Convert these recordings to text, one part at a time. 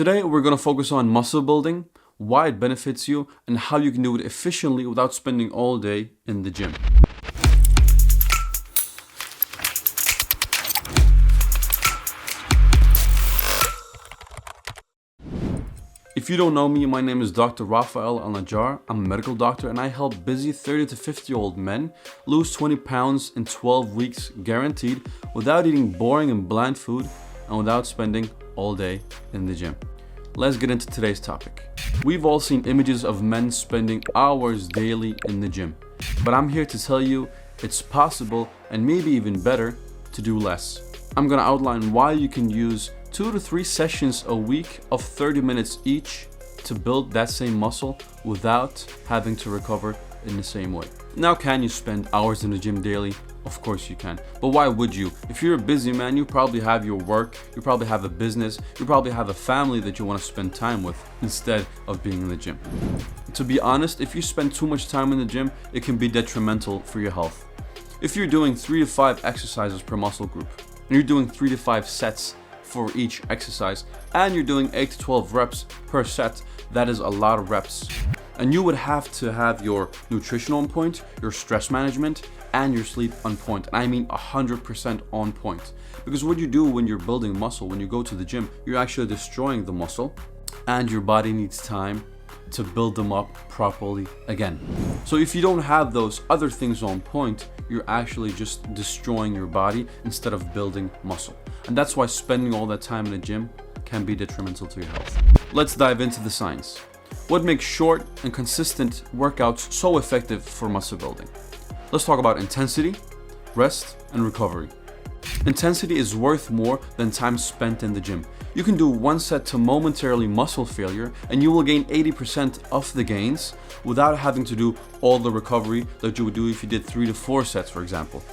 Today we're going to focus on muscle building, why it benefits you, and how you can do it efficiently without spending all day in the gym. If you don't know me, my name is Dr. Raphael. I'm a medical doctor, and I help busy 30 to 50-year-old men lose 20 pounds in 12 weeks guaranteed without eating boring and bland food and without spending all day in the gym. Let's get into today's topic. We've all seen images of men spending hours daily in the gym, but I'm here to tell you it's possible and maybe even better to do less. I'm gonna outline why you can use 2 to 3 sessions a week of 30 minutes each to build that same muscle without having to recover in the same way. Now, can you spend hours in the gym daily? Of course you can. But why would you? If you're a busy man, you probably have your work, you probably have a business, you probably have a family that you want to spend time with instead of being in the gym. To be honest, if you spend too much time in the gym, it can be detrimental for your health. If you're doing 3 to 5 exercises per muscle group, and you're doing 3 to 5 sets for each exercise, and you're doing 8 to 12 reps per set, that is a lot of reps. And you would have to have your nutrition on point, your stress management, and your sleep on point. And I mean 100% on point. Because what you do when you're building muscle, when you go to the gym, you're actually destroying the muscle, and your body needs time to build them up properly again. So if you don't have those other things on point, you're actually just destroying your body instead of building muscle. And that's why spending all that time in the gym can be detrimental to your health. Let's dive into the science. What makes short and consistent workouts so effective for muscle building? Let's talk about intensity, rest, and recovery. Intensity is worth more than time spent in the gym. You can do one set to momentarily muscle failure and you will gain 80% of the gains without having to do all the recovery that you would do if you did 3 to 4 sets, for example.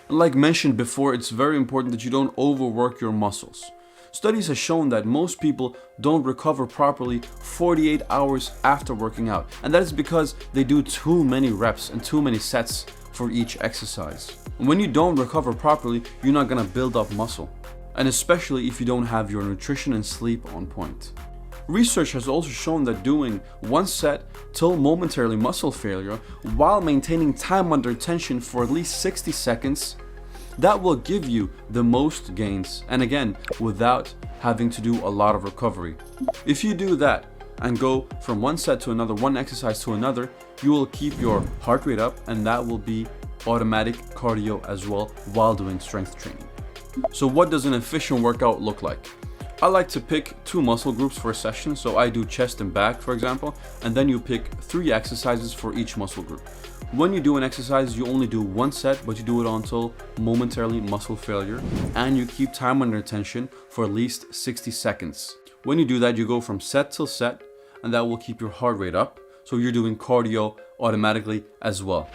And like mentioned before, it's very important that you don't overwork your muscles. Studies have shown that most people don't recover properly 48 hours after working out, and that is because they do too many reps and too many sets for each exercise. And when you don't recover properly, you're not gonna build up muscle, and especially if you don't have your nutrition and sleep on point. Research has also shown that doing one set till momentarily muscle failure while maintaining time under tension for at least 60 seconds, that will give you the most gains, and again, without having to do a lot of recovery. If you do that and go from one set to another, one exercise to another, you will keep your heart rate up, and that will be automatic cardio as well while doing strength training. So what does an efficient workout look like? I like to pick 2 muscle groups for a session, so I do chest and back, for example, and then you pick 3 exercises for each muscle group. When you do an exercise, you only do one set, but you do it until momentarily muscle failure, and you keep time under tension for at least 60 seconds. When you do that, you go from set till set, and that will keep your heart rate up, so you're doing cardio automatically as well.